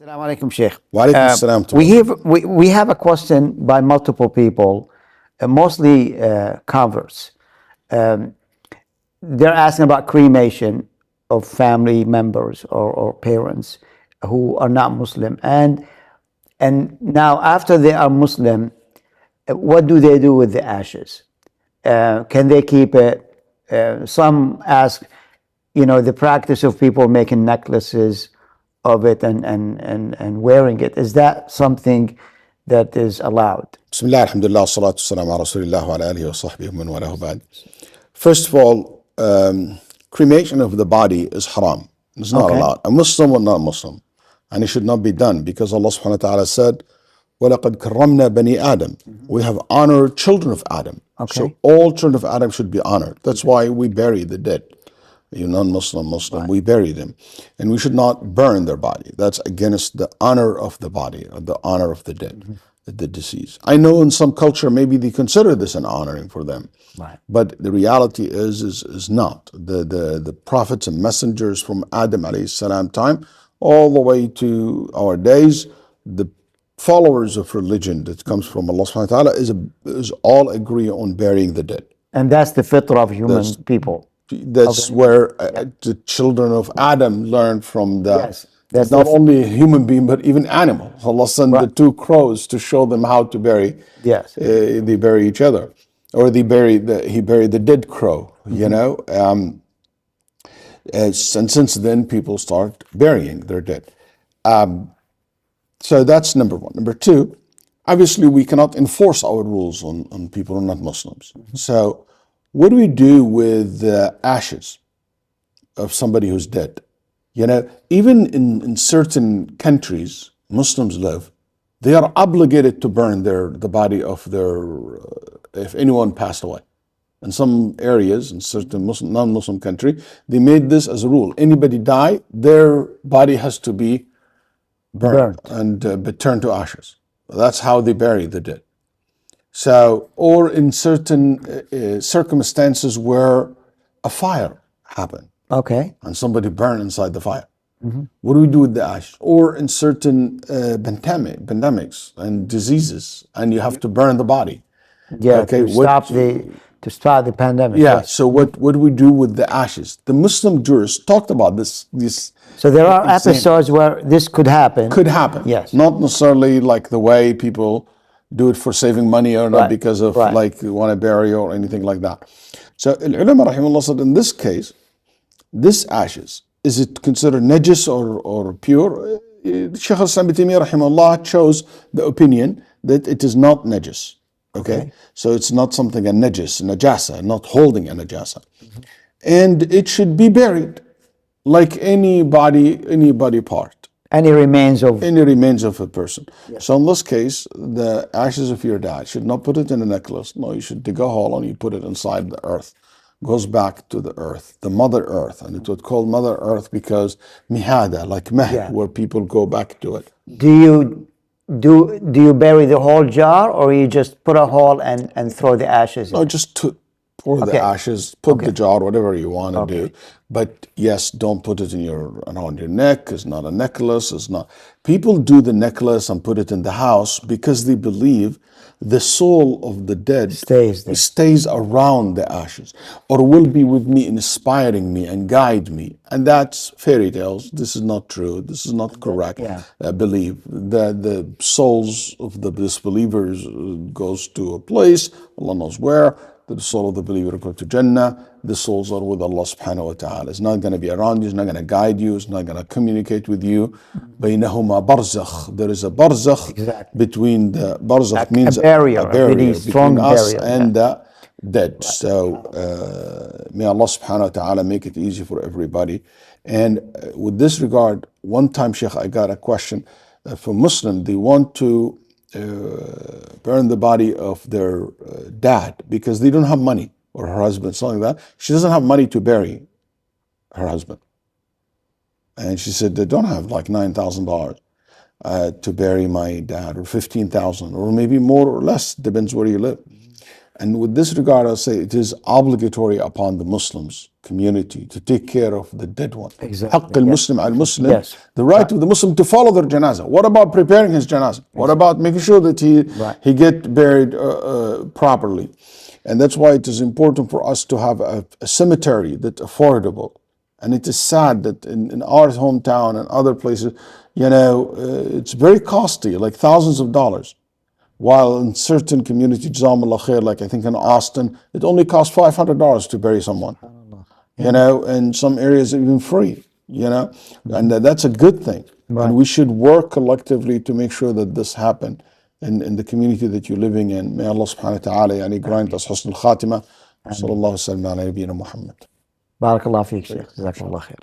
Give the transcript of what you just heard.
Assalamu alaikum, Sheikh. Wa alaikum assalam. We have a question by multiple people, mostly converts. They're asking about cremation of family members or parents who are not Muslim. And now after they are Muslim, what do they do with the ashes? Can they keep it? Some ask, the practice of people making necklaces of it and wearing it. Is that something that is allowed? Bismillah, alhamdulillah, salatu wassalam ala rasulillah wa ala alihi wa sahbihi wa man walahu ba'd. First of all, cremation of the body is haram. It's not allowed. A Muslim or not Muslim. And it should not be done because Allah subhanahu wa ta'ala said, وَلَقَدْ كَرَّمْنَا بَنِي Adam. We have honored children of Adam. So all children of Adam should be honored. That's why we bury the dead. You non-Muslim, Muslim, we bury them. And we should not burn their body. That's against the honor of the body, or the honor of the dead, the deceased. I know in some culture, maybe they consider this an honoring for them. But the reality is not. The prophets and messengers from Adam alayhi salam time, all the way to our days, the followers of religion that comes from Allah subhanahu wa ta'ala is all agree on burying the dead. And that's the fitrah of human people. That's where the children of Adam learned from the that's not only a human being but even animals. Allah sent the two crows to show them how to bury. They bury each other, or he buried the dead crow. And since then people start burying their dead. So that's number one. Number two, obviously we cannot enforce our rules on people who are not Muslims. So what do we do with the ashes of somebody who's dead? Even in certain countries Muslims live, they are obligated to burn the body of if anyone passed away. In some areas, in certain non-Muslim country, they made this as a rule. Anybody die, their body has to be burnt. And be turned to ashes. That's how they bury the dead. So, or in certain circumstances where a fire happened, and somebody burned inside the fire, what do we do with the ash? Or in certain pandemics and diseases, and you have to burn the body. To start the pandemic. So what do we do with the ashes? The Muslim jurists talked about this. So there are episodes where this could happen. Could happen. Yes. Not necessarily like the way people do it for saving money or not because of like you want to bury or anything like that. So ulama rahimahullah said in this case, this ashes, is it considered najis or pure? Shaykh al-Islam ibn Taymiyyah rahimahullah chose the opinion that it is not najis. So it's not something a najasa, not holding a najasa. And it should be buried like any body part. Any remains of a person. So in this case, the ashes of your dad, should not put it in a necklace. No, you should dig a hole and you put it inside the earth. Goes back to the earth, the mother earth. And it was called mother earth because mihada, like meh, where people go back to it. Do you bury the whole jar, or you just put a hole and throw the ashes in? No, just pour the ashes, put the jar, whatever you want to do. But yes, don't put it around your neck. It's not a necklace. It's not. People do the necklace and put it in the house because they believe the soul of the dead stays around the ashes, or will be with me, inspiring me and guide me. And that's fairy tales. This is not true. This is not correct. Believe the souls of the disbelievers goes to a place, Allah knows where. The soul of the believer goes to Jannah. The souls are with Allah subhanahu wa ta'ala. It's not going to be around you. It's not going to guide you. It's not going to communicate with you. بَيْنَهُمَا بَرْزَخ. There is a barzakh between the barzakh means a barrier between strong us barrier, and the dead. So may Allah subhanahu wa ta'ala make it easy for everybody. And with this regard, one time, Sheikh, I got a question from Muslim. They want to burn the body of their dad because they don't have money, or her husband, something like that. She doesn't have money to bury her husband. And she said, they don't have like $9,000 to bury my dad, or $15,000, or maybe more or less, depends where you live. And with this regard, I'll say it is obligatory upon the Muslims community to take care of the dead one. Exactly, حق المسلم على المسلم, Yes. the right of the Muslim to follow their janazah. What about preparing his janazah? What about making sure that he get buried properly? And that's why it is important for us to have a cemetery that's affordable. And it is sad that in our hometown and other places, it's very costly, like thousands of dollars. While in certain communities, Jazakallah Khayr, like I think in Austin, it only costs $500 to bury someone. And some areas even free, and that's a good thing. Right. And we should work collectively to make sure that this happen in the community that you're living in. May Allah subhanahu wa ta'ala grant us husn al-khatimah. Sallallahu alaihi wa sallam ala nabiyyina Muhammad. Barakallah feek, Sheikh. Jazakallah khair.